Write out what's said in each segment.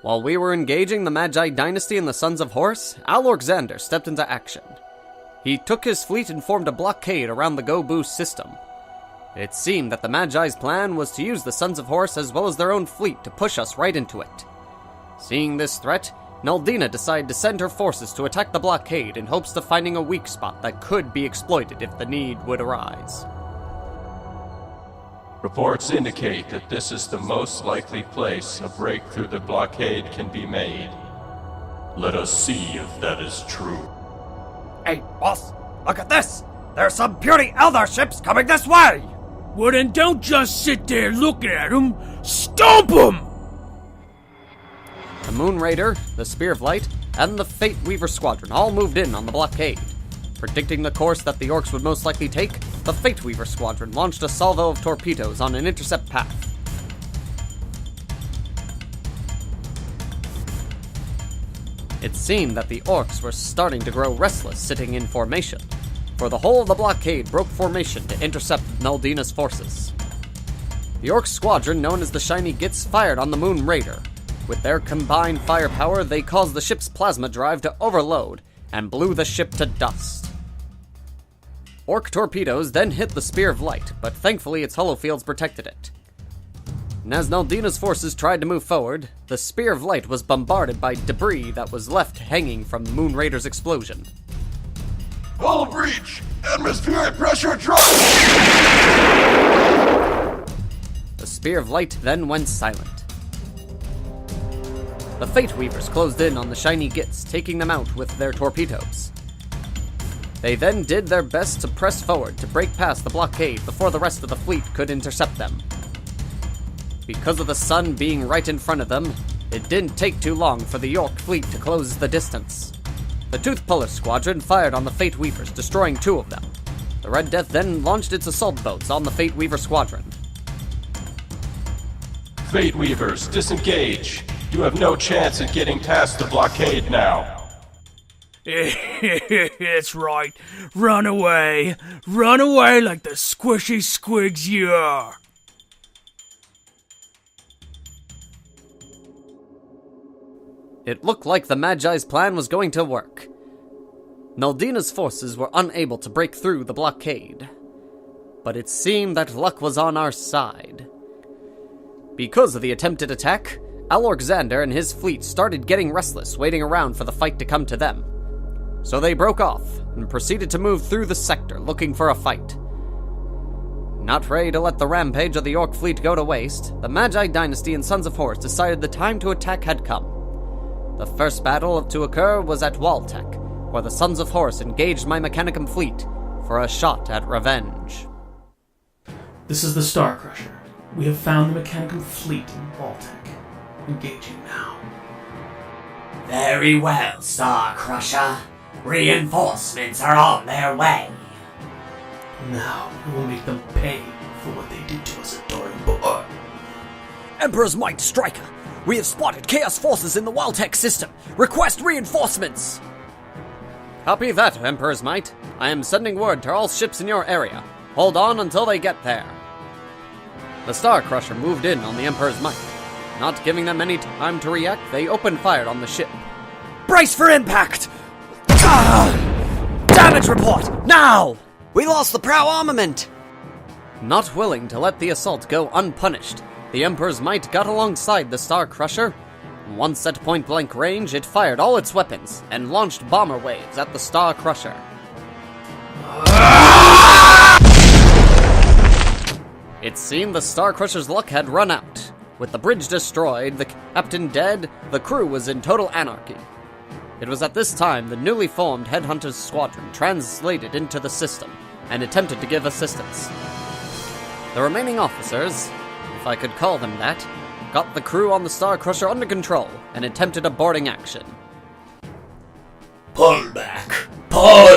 While we were engaging the Magi dynasty and the Sons of Horus, Alexander stepped into action. He took his fleet and formed a blockade around the Go-Boost system. It seemed that the Magi's plan was to use the Sons of Horus as well as their own fleet to push us right into it. Seeing this threat, Naldina decided to send her forces to attack the blockade in hopes of finding a weak spot that could be exploited if the need would arise. Reports indicate that this is the most likely place a break through the blockade can be made. Let us see if that is true. Hey, boss, look at this! There's some puny Elder ships coming this way! Well then don't just sit there looking at them, stomp them! The Moon Raider, the Spear of Light, and the Fate Weaver Squadron all moved in on the blockade. Predicting the course that the Orcs would most likely take, the Fate Weaver Squadron launched a salvo of torpedoes on an intercept path. It seemed that the Orcs were starting to grow restless sitting in formation, for the whole of the blockade broke formation to intercept Naldina's forces. The Orc squadron, known as the Shiny Gits, fired on the Moon Raider. With their combined firepower, they caused the ship's plasma drive to overload and blew the ship to dust. Orc torpedoes then hit the Spear of Light, but thankfully its holofields protected it. And as Naldina's forces tried to move forward, the Spear of Light was bombarded by debris that was left hanging from the Moon Raider's explosion. Hull breach! Atmospheric pressure drop! The Spear of Light then went silent. The Fate Weavers closed in on the Shiny Gits, taking them out with their torpedoes. They then did their best to press forward to break past the blockade before the rest of the fleet could intercept them. Because of the sun being right in front of them, it didn't take too long for the York fleet to close the distance. The Tooth Puller Squadron fired on the Fate Weavers, destroying 2 of them. The Red Death then launched its assault boats on the Fate Weaver Squadron. Fate Weavers, disengage! You have no chance at getting past the blockade now. That's right. Run away. Run away like the squishy squigs you are. It looked like the Magi's plan was going to work. Naldina's forces were unable to break through the blockade. But it seemed that luck was on our side. Because of the attempted attack, Alexander and his fleet started getting restless, waiting around for the fight to come to them. So they broke off and proceeded to move through the sector looking for a fight. Not ready to let the rampage of the Orc fleet go to waste, the Magi dynasty and Sons of Horus decided the time to attack had come. The first battle to occur was at Waltech, where the Sons of Horus engaged my Mechanicum fleet for a shot at revenge. This is the Star Crusher. We have found the Mechanicum fleet in Waltech. Engaging now. Very well, Star Crusher. Reinforcements are on their way. Now we will make them pay for what they did to us at Doran. Emperor's Might Striker. We have spotted Chaos forces in the Waltech system. Request reinforcements. Copy that, Emperor's Might. I am sending word to all ships in your area. Hold on until they get there. The Star Crusher moved in on the Emperor's Might. Not giving them any time to react, they opened fire on the ship. Brace for impact! Damage report, now! We lost the prow armament! Not willing to let the assault go unpunished, the Emperor's Might got alongside the Star Crusher. Once at point-blank range, it fired all its weapons and launched bomber waves at the Star Crusher. It seemed the Star Crusher's luck had run out. With the bridge destroyed, the captain dead, the crew was in total anarchy. It was at this time the newly formed Headhunters Squadron translated into the system and attempted to give assistance. The remaining officers, if I could call them that, got the crew on the Star Crusher under control and attempted a boarding action. Pull back! Pull!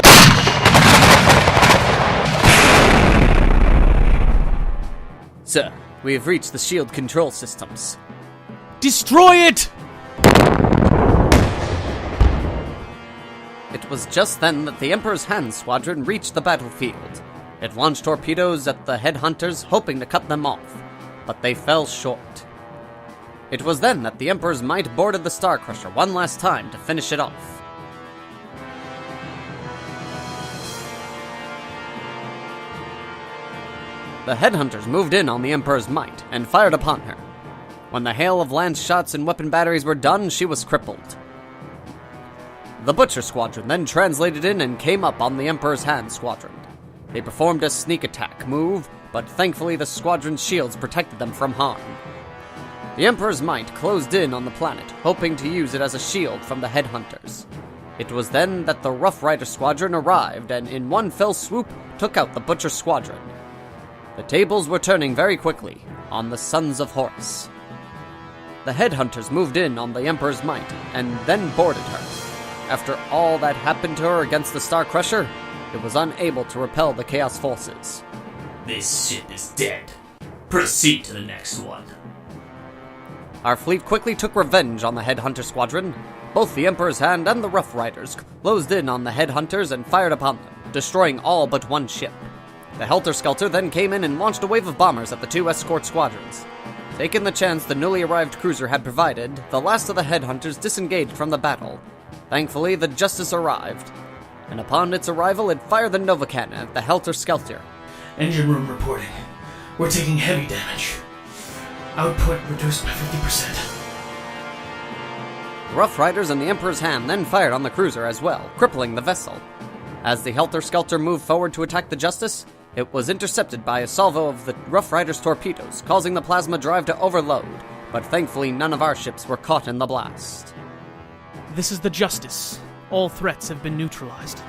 Sir, we have reached the shield control systems. Destroy it! It was just then that the Emperor's Hand Squadron reached the battlefield. It launched torpedoes at the headhunters, hoping to cut them off, but they fell short. It was then that the Emperor's Might boarded the Star Crusher one last time to finish it off. The Headhunters moved in on the Emperor's Might and fired upon her. When the hail of lance shots and weapon batteries were done, she was crippled. The Butcher Squadron then translated in and came up on the Emperor's Hand Squadron. They performed a sneak attack move, but thankfully the squadron's shields protected them from harm. The Emperor's Might closed in on the planet, hoping to use it as a shield from the Headhunters. It was then that the Rough Rider Squadron arrived and in one fell swoop took out the Butcher Squadron. The tables were turning very quickly on the Sons of Horus. The Headhunters moved in on the Emperor's Might and then boarded her. After all that happened to her against the Star Crusher, it was unable to repel the Chaos Forces. This ship is dead. Proceed to the next one. Our fleet quickly took revenge on the Headhunter Squadron. Both the Emperor's Hand and the Rough Riders closed in on the Headhunters and fired upon them, destroying all but one ship. The Helter Skelter then came in and launched a wave of bombers at the two escort squadrons. Taking the chance the newly arrived cruiser had provided, the last of the Headhunters disengaged from the battle. Thankfully, the Justice arrived, and upon its arrival it fired the Nova Cannon at the Helter Skelter. Engine room reporting. We're taking heavy damage. Output reduced by 50%. The Rough Riders and the Emperor's Hand then fired on the cruiser as well, crippling the vessel. As the Helter Skelter moved forward to attack the Justice, it was intercepted by a salvo of the Rough Riders' torpedoes, causing the plasma drive to overload, but thankfully none of our ships were caught in the blast. This is the Justice. All threats have been neutralized.